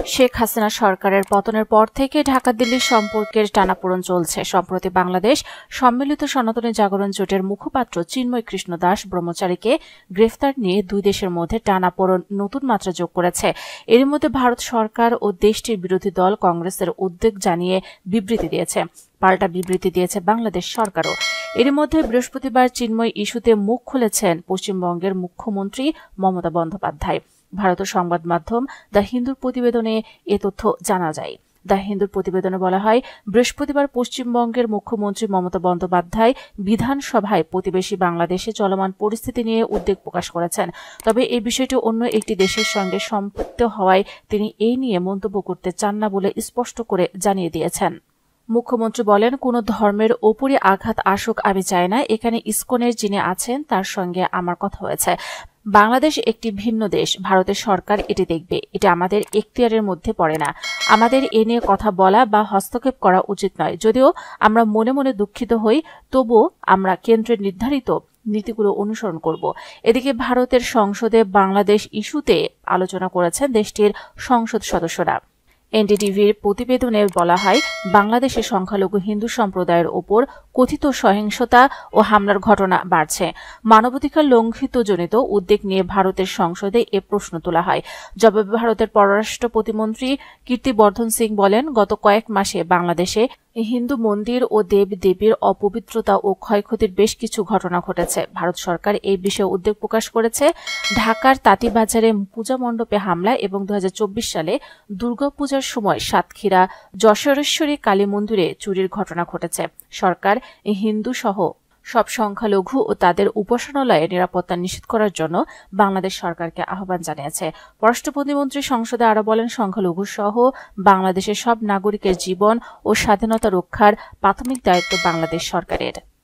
শেখ হাসিনা সরকারের পতনের পর থেকে ঢাকা-দিল্লি সম্পর্কের টানাপোড়েন চলছে। সম্প্রতি বাংলাদেশ সম্মিলিত সনাতনী জাগরণ জোটের মুখপাত্র চিন্ময় কৃষ্ণ দাস ব্রহ্মচারীকে গ্রেফতার নিয়ে দুই দেশের মধ্যে টানাপোড়েন নতুন মাত্রা যোগ করেছে। এর মধ্যে ভারত সরকার ও দেশটির বিরোধী দল কংগ্রেসের উদ্বেগ জানিয়ে বিবৃতি দিয়েছে। পাল্টা বিবৃতি দিয়েছে বাংলাদেশ সরকারও। এর মধ্যে বৃহস্পতিবার চিন্ময় ইস্যুতে মুখ খুলেছেন পশ্চিমবঙ্গের মুখ্যমন্ত্রী মমতা বন্দ্যোপাধ্যায়। ভারতের সংবাদ মাধ্যম দ্য হিন্দুর প্রতিবেদনে এ তথ্য জানা যায়। দ্য হিন্দুর প্রতিবেদনে বলা হয়, বৃহস্পতিবার পশ্চিমবঙ্গের মুখ্যমন্ত্রী মমতা বন্দ্যোপাধ্যায় বিধানসভায় প্রতিবেশী বাংলাদেশে চলমান পরিস্থিতি নিয়ে উদ্বেগ প্রকাশ করেছেন। তবে এই বিষয়টি অন্য একটি দেশের সঙ্গে সম্পৃক্ত হওয়ায় তিনি এই নিয়ে মন্তব্য করতে চান না বলে স্পষ্ট করে জানিয়ে দিয়েছেন। মুখ্যমন্ত্রী বলেন, কোনো ধর্মের ওপরই আঘাত আসুক আমি চাই না। এখানে ইসকনের যিনি আছেন তার সঙ্গে আমার কথা হয়েছে। বাংলাদেশ একটি ভিন্ন দেশ, ভারতের সরকার এটি দেখবে। এটি আমাদের এখতিয়ারের মধ্যে পড়ে না। আমাদের এ নিয়ে কথা বলা বা হস্তক্ষেপ করা উচিত নয়। যদিও আমরা মনে মনে দুঃখিত হই, তবুও আমরা কেন্দ্রের নির্ধারিত নীতিগুলো অনুসরণ করব। এদিকে ভারতের সংসদে বাংলাদেশ ইস্যুতে আলোচনা করেছেন দেশটির সংসদ সদস্যরা। এনডিটিভির প্রতিবেদনে বলা হয়, বাংলাদেশের সংখ্যালঘু হিন্দু সম্প্রদায়ের ওপর কথিত সহিংসতা ও হামলার ঘটনা বাড়ছে। মানবাধিকার লঙ্ঘিতজনিত উদ্বেগ নিয়ে ভারতের সংসদে এ প্রশ্ন তোলা হয়। জবাবে ভারতের পররাষ্ট্র প্রতিমন্ত্রী কীর্তিবর্ধন সিং বলেন, গত কয়েক মাসে বাংলাদেশে হিন্দু মন্দির ও দেব-দেবীর অপবিত্রতা ও ক্ষয়ক্ষতির বেশ কিছু ঘটনা ঘটেছে। ভারত সরকার এই বিষয়ে উদ্বেগ প্রকাশ করেছে। ঢাকার তাঁতিবাজারে পূজা মণ্ডপে হামলা এবং 2024 সালে দুর্গাপূজার সময় সাতক্ষীরা যশোরেশ্বরী কালী মন্দিরে চুরির ঘটনা ঘটেছে। সরকার হিন্দু সহ সব সংখ্যালঘু ও তাদের উপাসনালয়ে নিরাপত্তা নিশ্চিত করার জন্য বাংলাদেশ সরকারকে আহ্বান জানিয়েছে। পররাষ্ট্র প্রতিমন্ত্রী সংসদে আরও বলেন, সংখ্যালঘু সহ বাংলাদেশের সব নাগরিকের জীবন ও স্বাধীনতা রক্ষার প্রাথমিক দায়িত্ব বাংলাদেশ সরকারের।